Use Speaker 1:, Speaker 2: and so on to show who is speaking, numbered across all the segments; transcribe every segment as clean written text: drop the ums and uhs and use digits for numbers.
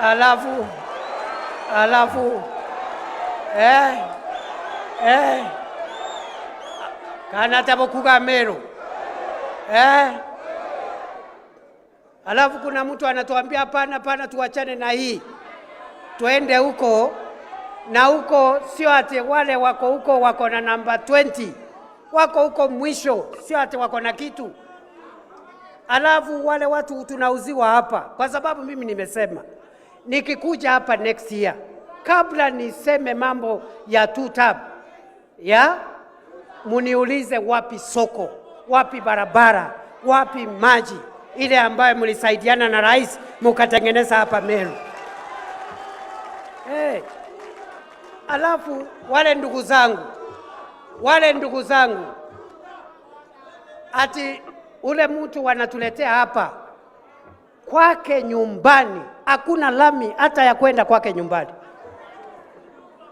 Speaker 1: alafu kana tabokuga Meru. Alafu kuna mtu anatuambia hapana tuachane na hii. Tuende huko, na huko sio ati wale wako huko wako na namba 20. Wako huko mwisho, sio ati wako na kitu. Alafu wale watu tunauziwa hapa, kwa sababu mimi nimesema nikikuja hapa next year, kabla niseme mambo ya 2 term, muniulize wapi soko, wapi barabara, wapi maji ile ambayo mlisaidiana na rais mukatengeneza hapa Meru. Alafu wale ndugu zangu ati ule mtu wanatuletea hapa kwake nyumbani hakuna lami hata ya kwenda kwake nyumbani.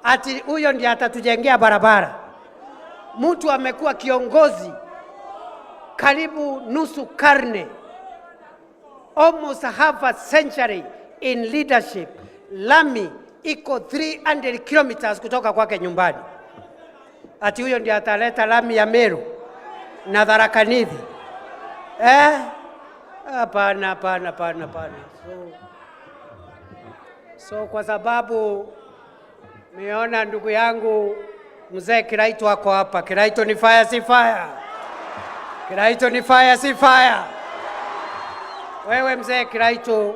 Speaker 1: Ati huyo ndiye atatujengea barabara. Mtu amekuwa kiongozi karibu nusu karne, almost half a century in leadership. Lami iko 300 kilometers kutoka kwake nyumbani. Ati huyo ndiye ataleta lami ya Meru na Tharaka Nithi. Hapana. So kwa sababu nimeona ndugu yangu mzee Kiraitu wako hapa. Kiraitu ni fire si fire. Kiraitu ni fire si fire. Wewe mzee Kiraitu,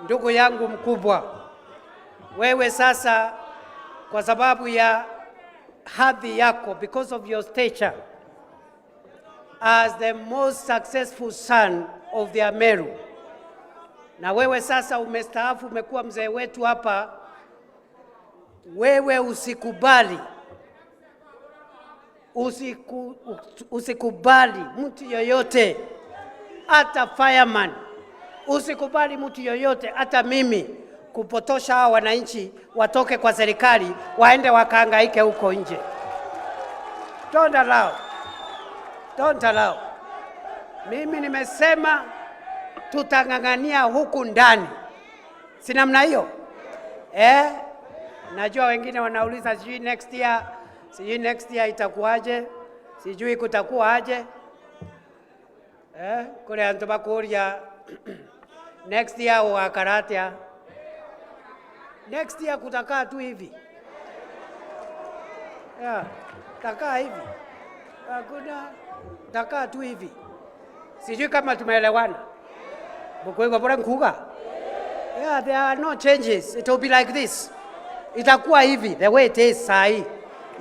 Speaker 1: ndugu yangu mkubwa, wewe sasa kwa sababu ya hadhi yako, because of your stature as the most successful son of the Meru, na wewe sasa umestaafu, umekuwa mzee wetu hapa, wewe usikubali mtu yoyote, hata fireman, usikubali mtu yoyote, hata mimi, kupotosha hawa wananchi watoke kwa serikali waende wakahangaike huko nje. Don't allow. Mimi nimesema tutang'ang'ania huku ndani. Si namna hiyo? Najua wengine wanauliza sijui next year itakuwaje? Sijui kutakuwa aje? Kule antobakuria next year wakaratia. Next year kutakaa tu hivi. Takaa hivi. Hakuna takaa tu hivi. Sijui kama tumeelewana. Bukwego bora nkuga. There are no changes. It will be like this. Itakuwa hivi the way it is sahi.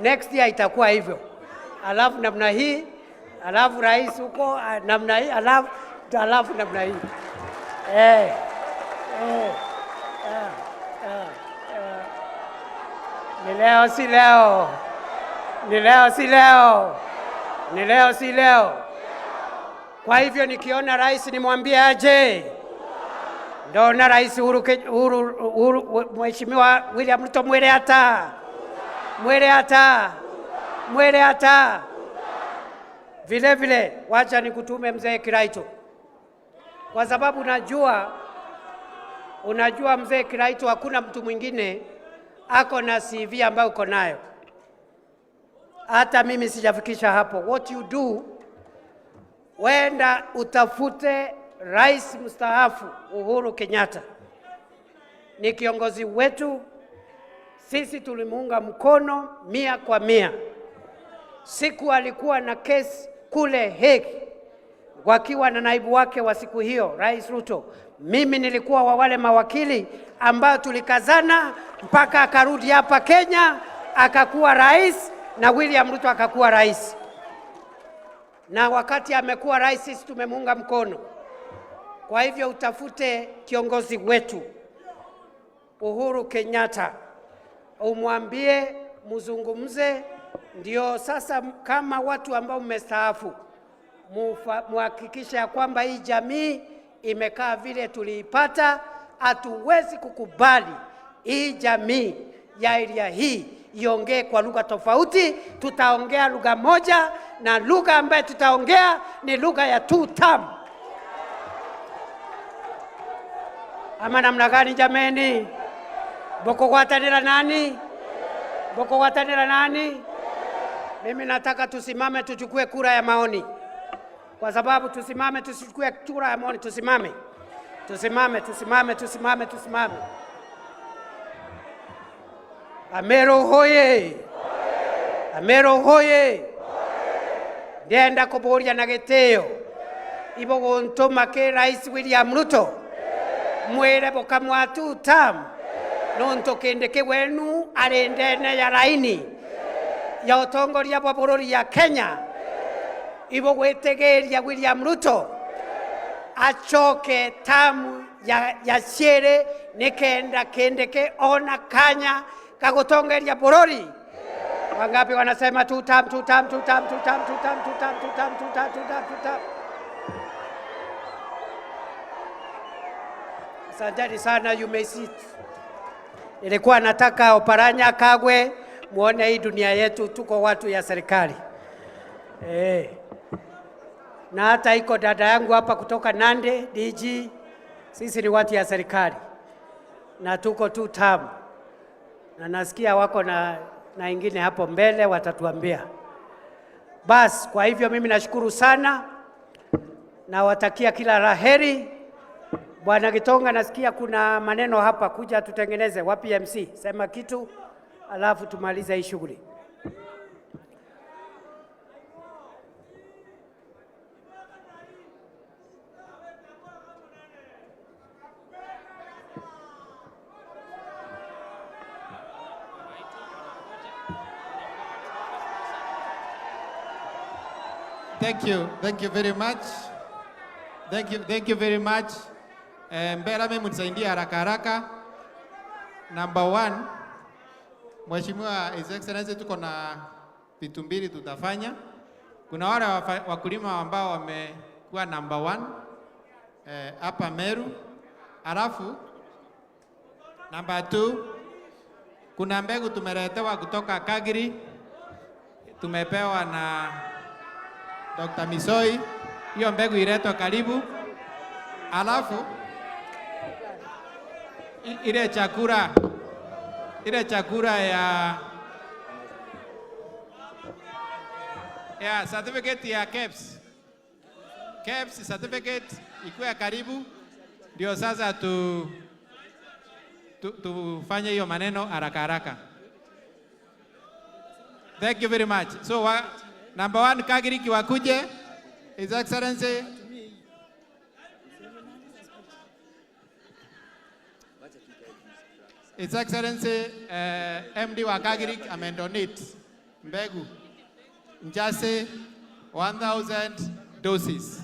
Speaker 1: Next year itakuwa hivyo. Alafu namna hii, alafu rais huko namna hii, alafu namna hii. Ni leo si leo. Kwa hivyo nikiona rais nimwambie aje. Ndio na rais Mheshimiwa William Ruto mwele hata. Vile wacha nikutume mzee Kiraitu. Kwa sababu unajua mzee Kiraitu, hakuna mtu mwingine ako na CV ambayo uko nayo. Hata mimi sijafikisha hapo. What you do, wenda utafute rais mstaafu Uhuru Kenyatta. Ni kiongozi wetu. Sisi tulimuunga mkono 100%. Siku alikuwa na kesi kule Hague wakiwa na naibu wake wa siku hiyo Rais Ruto, mimi nilikuwa wa wale mawakili ambao tulikazana mpaka akarudi hapa Kenya akakuwa rais na William Ruto akakuwa rais. Na wakati amekuwa rais sisi tumemuunga mkono. Kwa hivyo utafute kiongozi wetu Uhuru Kenyatta, umwambie muzungumze, ndio sasa kama watu ambao mmestaafu muhakikisha ya kwamba hii jamii imekaa vile tuliipata. Hatuwezi kukubali hii jamii ya area hii iongee kwa lugha tofauti. Tutaongea lugha moja, na lugha ambayo tutaongea ni lugha ya 2 term. Ama namna gani jameni? Boko gwatanira nani? Boko gwatanira nani? Mimi nataka tusimame tuchukue kura ya maoni. Kwa sababu tusimame tusichukue kura ya maoni, tusimame. Tusimame. Amero hoye. Amero hoye. Ndenda kuboria na giteo. Ibo gontoma ke Rais William Ruto. Mwere boka mwatu tam. Nonto kendeke wenu arendene ya raini. Ya utongoria bwa bururi ya Kenya. Ibo gwetegeria William Ruto. Achoke tamu ya shere nikenda kendeke ona kanya kagotongeria bururi. Wangapi wanasema tutam. Asanteni sana, you may sit. Nilikuwa nataka Oparanya Kagwe muone hii dunia yetu tuko watu ya serikali. Na hata iko dada yangu hapa kutoka Nande, DG. Sisi ni watu ya serikali. Na tuko tutam. Na nasikia wako na ingine hapo mbele watatuambia. Bas, kwa hivyo mimi nashukuru sana na watakia kila laheri. Bwana Gitonga, nasikia kuna maneno hapa, kuja tutengeneze. Wapi MC? Sema kitu alafu tumalize hii shughuli.
Speaker 2: Thank you very much. Thank you very much. Mbera mimi mnisaidie haraka. Number 1, Mheshimiwa His Excellency, tuko na vitu mbili tutafanya. Kuna wale wakulima ambao wamekuwa number 1 hapa Meru. Alafu number 2, kuna mbegu tumeletewa kutoka Kagiri. Tumepewa na Dr. Misoi. Hiyo mbegu iletwa karibu. Alafu ile chakula ya certificate ya KEBS certificate ikuwe karibu, ndio sasa tufanye hiyo maneno haraka. Thank you very much. So number 1, Kagiri kiwakuje. His Excellency MD wa Kagiri amendonate mbegu njase 1000 doses.